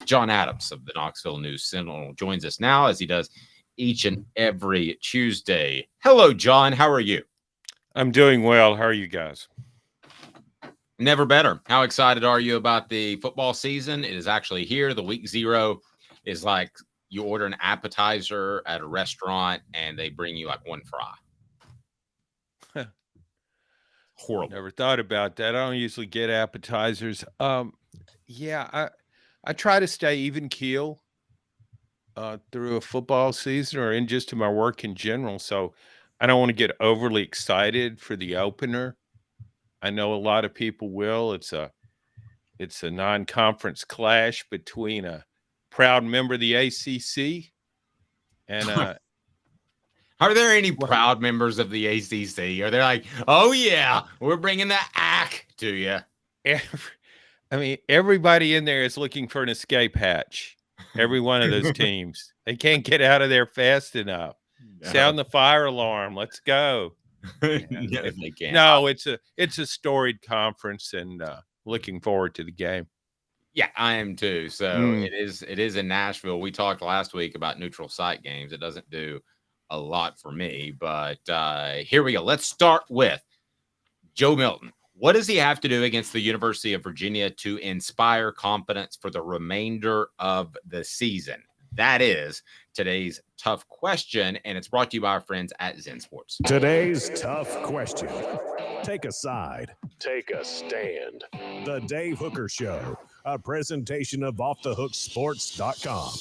John Adams of the Knoxville News Sentinel joins us now, as he does each and every Tuesday. Hello, John. How are you? I'm doing well. How are you guys? Never better. How excited are you about the football season? It is actually here. The week 0 is like you order an appetizer at a restaurant and they bring you like one fry. Horrible. Never thought about that. I don't usually get appetizers. I try to stay even keel through a football season or in just my work in general. So I don't want to get overly excited for the opener. I know a lot of people will. It's a non-conference clash between a proud member of the ACC and Are there any proud members of the ACC? Are they like, oh, yeah, we're bringing the ACC to you? Everybody in there is looking for an escape hatch. Every one of those teams. They can't get out of there fast enough. No. Sound the fire alarm. Let's go. No, they can't. No, it's a storied conference, and looking forward to the game. Yeah, I am too. So it is in Nashville. We talked last week about neutral site games. It doesn't do a lot for me, but here we go. Let's start with Joe Milton. What does he have to do against the University of Virginia to inspire confidence for the remainder of the season? That is today's tough question, and it's brought to you by our friends at Zen Sports. Today's tough question. Take a side. Take a stand. The Dave Hooker Show, a presentation of offthehooksports.com.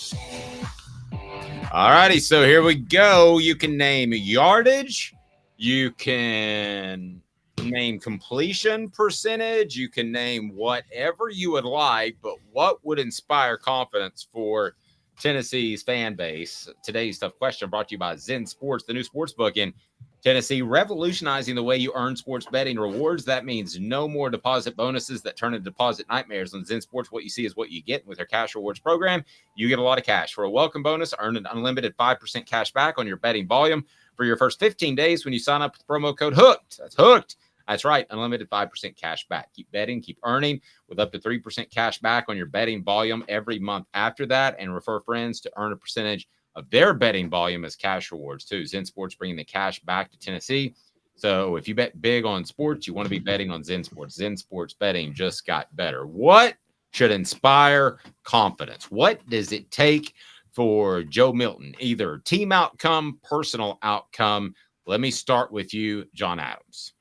All righty, so here we go. You can name yardage. You can name completion percentage. You can name whatever you would like, but what would inspire confidence for Tennessee's fan base? Today's tough question brought to you by Zen Sports, the new sports book in Tennessee, revolutionizing the way you earn sports betting rewards. That means no more deposit bonuses that turn into deposit nightmares. On Zen Sports, what you see is what you get. With their cash rewards program, you get a lot of cash. For a welcome bonus, earn an unlimited 5% cash back on your betting volume for your first 15 days when you sign up with promo code HOOKED. That's HOOKED. That's right, unlimited 5% cash back. Keep betting, keep earning with up to 3% cash back on your betting volume every month after that, and refer friends to earn a percentage of their betting volume as cash rewards too. Zen Sports bringing the cash back to Tennessee. So if you bet big on sports, you want to be betting on Zen Sports. Zen Sports betting just got better. What should inspire confidence? What does it take for Joe Milton? Either team outcome, personal outcome. Let me start with you, John Adams.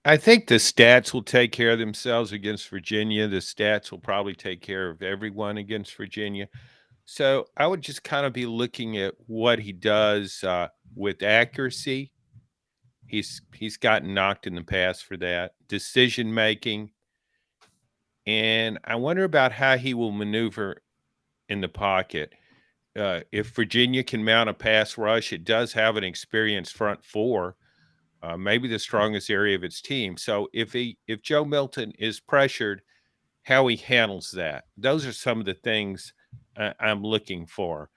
I think the stats will take care of themselves against Virginia. The stats will probably take care of everyone against Virginia. So I would just kind of be looking at what he does with accuracy. He's gotten knocked in the past for that. Decision making. And I wonder about how he will maneuver in the pocket. If Virginia can mount a pass rush, it does have an experienced front four. Maybe the strongest area of its team. So if Joe Milton is pressured, how he handles that. Those are some of the things I'm looking for.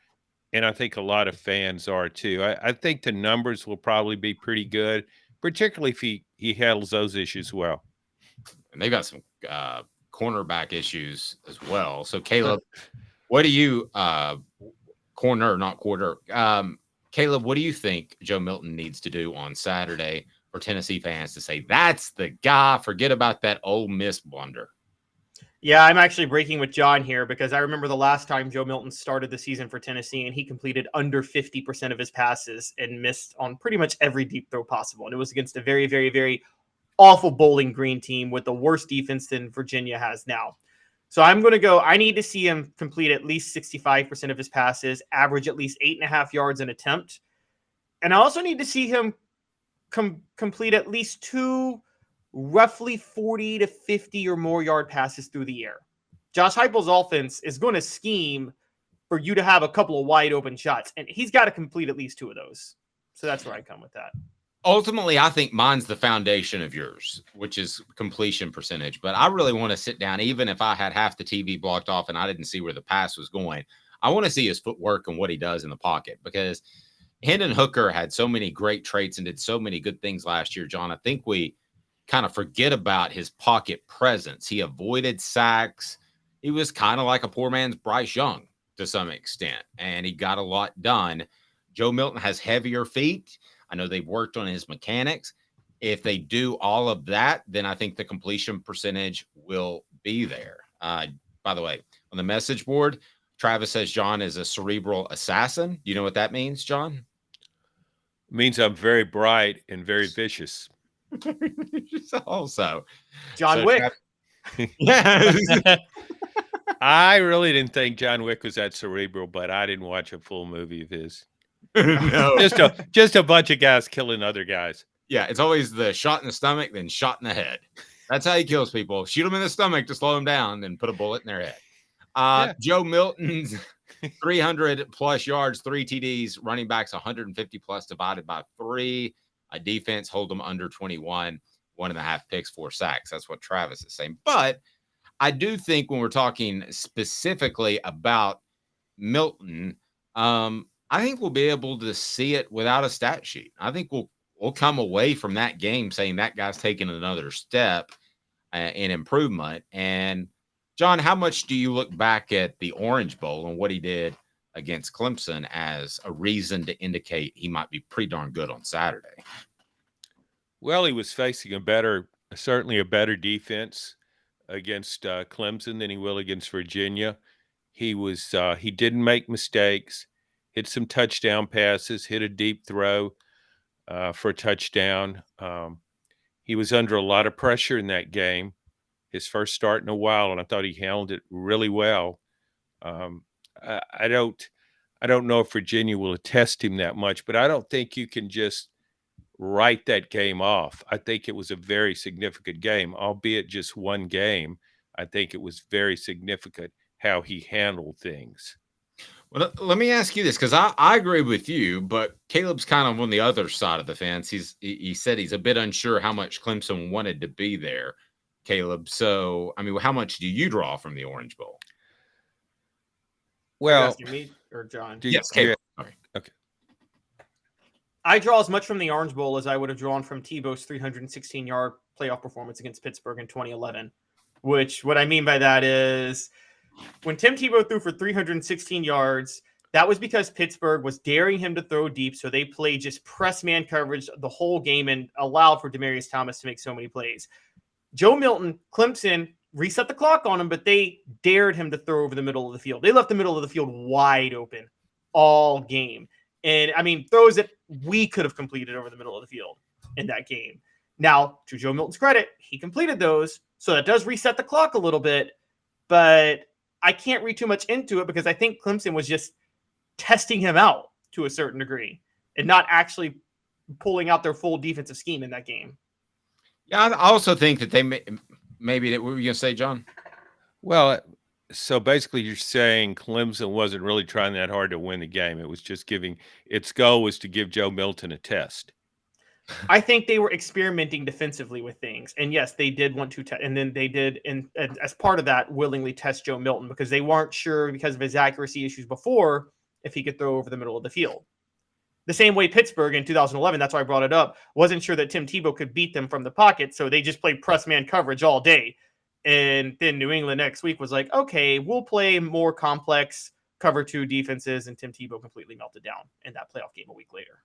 And I think a lot of fans are too. I think the numbers will probably be pretty good, particularly if he handles those issues well. And they've got some cornerback issues as well. So Caleb, what do you corner, not quarter? Caleb, what do you think Joe Milton needs to do on Saturday for Tennessee fans to say, that's the guy, forget about that Ole Miss blunder? Yeah, I'm actually breaking with John here because I remember the last time Joe Milton started the season for Tennessee and he completed under 50% of his passes and missed on pretty much every deep throw possible. And it was against a very, very, very awful Bowling Green team with the worst defense than Virginia has now. So I'm going to go, I need to see him complete at least 65% of his passes, average at least 8.5 yards an attempt. And I also need to see him complete at least 2 roughly 40 to 50 or more yard passes through the air. Josh Heupel's offense is going to scheme for you to have a couple of wide open shots, and he's got to complete at least 2 of those. So that's where I come with that. Ultimately, I think mine's the foundation of yours, which is completion percentage. But I really want to sit down, even if I had half the TV blocked off and I didn't see where the pass was going. I want to see his footwork and what he does in the pocket, because Hendon Hooker had so many great traits and did so many good things last year, John. I think we kind of forget about his pocket presence. He avoided sacks. he was kind of like a poor man's Bryce Young to some extent, and he got a lot done. Joe Milton has heavier feet. I know they've worked on his mechanics. If they do all of that, then I think the completion percentage will be there. By the way, on the message board, Travis says John is a cerebral assassin. Do you know what that means, John? It means I'm very bright and very vicious. Also, John Wick. Yeah. I really didn't think John Wick was that cerebral, but I didn't watch a full movie of his. No. Just a bunch of guys killing other guys. Yeah, it's always the shot in the stomach, then shot in the head. That's how he kills people. Shoot them in the stomach to slow them down, then put a bullet in their head. Joe Milton's 300 plus yards, 3 TDs, running backs 150 plus divided by 3. A defense hold them under 21, 1.5 picks, 4 sacks. That's what Travis is saying. But I do think when we're talking specifically about Milton, I think we'll be able to see it without a stat sheet. I think we'll come away from that game saying that guy's taking another step in improvement. And John, how much do you look back at the Orange Bowl and what he did against Clemson as a reason to indicate he might be pretty darn good on Saturday? Well, he was facing certainly a better defense against Clemson than he will against Virginia. He didn't make mistakes, hit some touchdown passes, hit a deep throw for a touchdown. He was under a lot of pressure in that game, his first start in a while, and I thought he handled it really well. I don't know if Virginia will attest him that much, but I don't think you can just write that game off. I think it was a very significant game, albeit just one game. I think it was very significant how he handled things. Well, let me ask you this, because I agree with you, but Caleb's kind of on the other side of the fence. He said he's a bit unsure how much Clemson wanted to be there, Caleb. So, I mean, how much do you draw from the Orange Bowl? Well, me or John? Yes, Caleb. Sorry. Okay. I draw as much from the Orange Bowl as I would have drawn from Tebow's 316-yard playoff performance against Pittsburgh in 2011, which what I mean by that is when Tim Tebow threw for 316 yards, that was because Pittsburgh was daring him to throw deep, so they played just press man coverage the whole game and allowed for Demaryius Thomas to make so many plays. Joe Milton, Clemson, reset the clock on him, but they dared him to throw over the middle of the field. They left the middle of the field wide open all game. And, I mean, throws that we could have completed over the middle of the field in that game. Now, to Joe Milton's credit, he completed those, so that does reset the clock a little bit, but I can't read too much into it because I think Clemson was just testing him out to a certain degree and not actually pulling out their full defensive scheme in that game. Yeah, I also think that they maybe that. What were you going to say, John? Well, so basically you're saying Clemson wasn't really trying that hard to win the game. It was just its goal was to give Joe Milton a test. I think they were experimenting defensively with things. And yes, they did want to and then they did, and as part of that, willingly test Joe Milton because they weren't sure because of his accuracy issues before if he could throw over the middle of the field. The same way Pittsburgh in 2011, that's why I brought it up, wasn't sure that Tim Tebow could beat them from the pocket, so they just played press man coverage all day. And then New England next week was like, okay, we'll play more complex cover 2 defenses, and Tim Tebow completely melted down in that playoff game a week later.